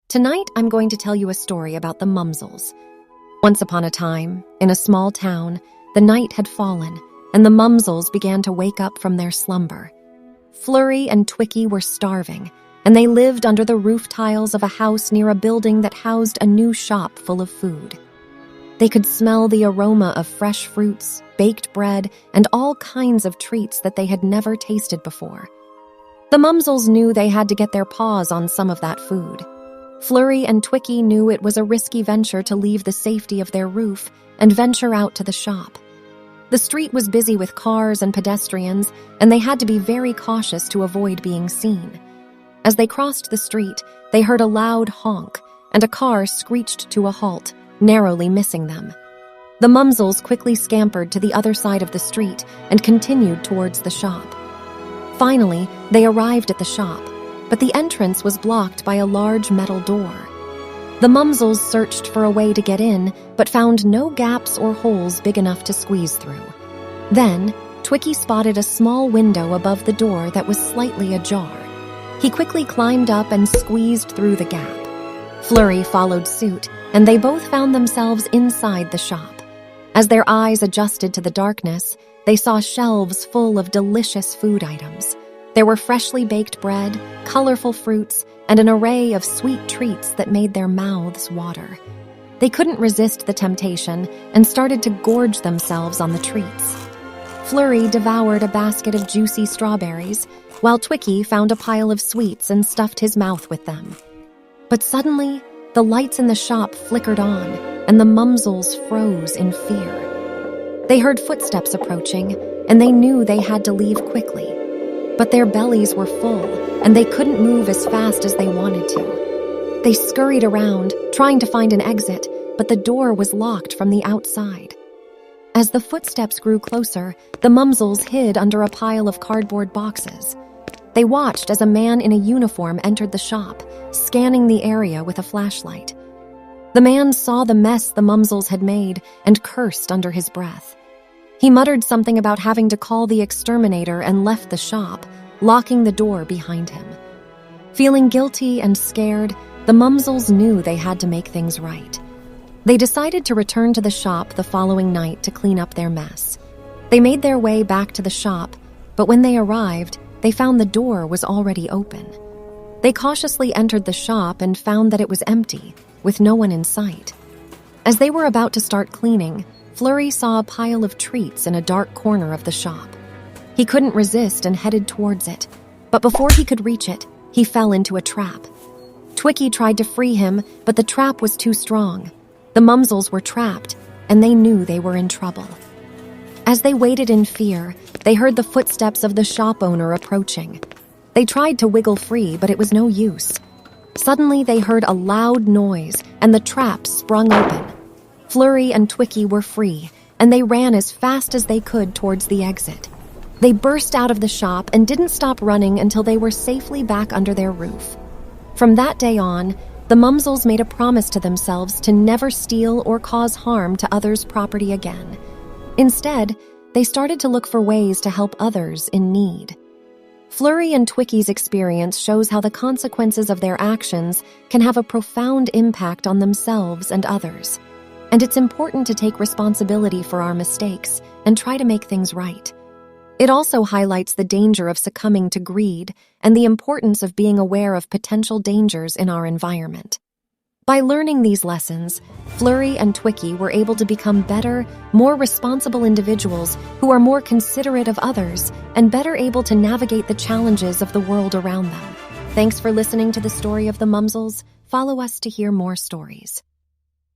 Tonight, I'm going to tell you a story about the Mumzels. Once upon a time, in a small town, the night had fallen, and the Mumzels began to wake up from their slumber. Flurry and Twicky were starving, and they lived under the roof tiles of a house near a building that housed a new shop full of food. They could smell the aroma of fresh fruits, baked bread, and all kinds of treats that they had never tasted before. The Mumzels knew they had to get their paws on some of that food. Flurry and Twicky knew it was a risky venture to leave the safety of their roof and venture out to the shop. The street was busy with cars and pedestrians, and they had to be very cautious to avoid being seen. As they crossed the street, they heard a loud honk, and a car screeched to a halt, narrowly missing them. The Mumzels quickly scampered to the other side of the street and continued towards the shop. Finally, they arrived at the shop, but the entrance was blocked by a large metal door. The Mumzels searched for a way to get in, but found no gaps or holes big enough to squeeze through. Then, Twicky spotted a small window above the door that was slightly ajar. He quickly climbed up and squeezed through the gap. Flurry followed suit, and they both found themselves inside the shop. As their eyes adjusted to the darkness, they saw shelves full of delicious food items. There were freshly baked bread, colorful fruits, and an array of sweet treats that made their mouths water. They couldn't resist the temptation and started to gorge themselves on the treats. Flurry devoured a basket of juicy strawberries, while Twicky found a pile of sweets and stuffed his mouth with them. But suddenly, the lights in the shop flickered on, and the Mumzels froze in fear. They heard footsteps approaching, and they knew they had to leave quickly. But their bellies were full, and they couldn't move as fast as they wanted to. They scurried around, trying to find an exit, but the door was locked from the outside. As the footsteps grew closer, the Mumzels hid under a pile of cardboard boxes. They watched as a man in a uniform entered the shop, scanning the area with a flashlight. The man saw the mess the Mumzels had made and cursed under his breath. He muttered something about having to call the exterminator and left the shop, locking the door behind him. Feeling guilty and scared, the Mumzels knew they had to make things right. They decided to return to the shop the following night to clean up their mess. They made their way back to the shop, but when they arrived, they found the door was already open. They cautiously entered the shop and found that it was empty, with no one in sight. As they were about to start cleaning, Flurry saw a pile of treats in a dark corner of the shop. He couldn't resist and headed towards it, but before he could reach it, he fell into a trap. Twicky tried to free him, but the trap was too strong. The Mumzels were trapped, and they knew they were in trouble. As they waited in fear, they heard the footsteps of the shop owner approaching. They tried to wiggle free, but it was no use. Suddenly, they heard a loud noise, and the trap sprung open. Flurry and Twicky were free, and they ran as fast as they could towards the exit. They burst out of the shop and didn't stop running until they were safely back under their roof. From that day on, the Mumzels made a promise to themselves to never steal or cause harm to others' property again. Instead, they started to look for ways to help others in need. Flurry and Twicky's experience shows how the consequences of their actions can have a profound impact on themselves and others. And it's important to take responsibility for our mistakes and try to make things right. It also highlights the danger of succumbing to greed and the importance of being aware of potential dangers in our environment. By learning these lessons, Flurry and Twicky were able to become better, more responsible individuals who are more considerate of others and better able to navigate the challenges of the world around them. Thanks for listening to the story of the Mumzels. Follow us to hear more stories.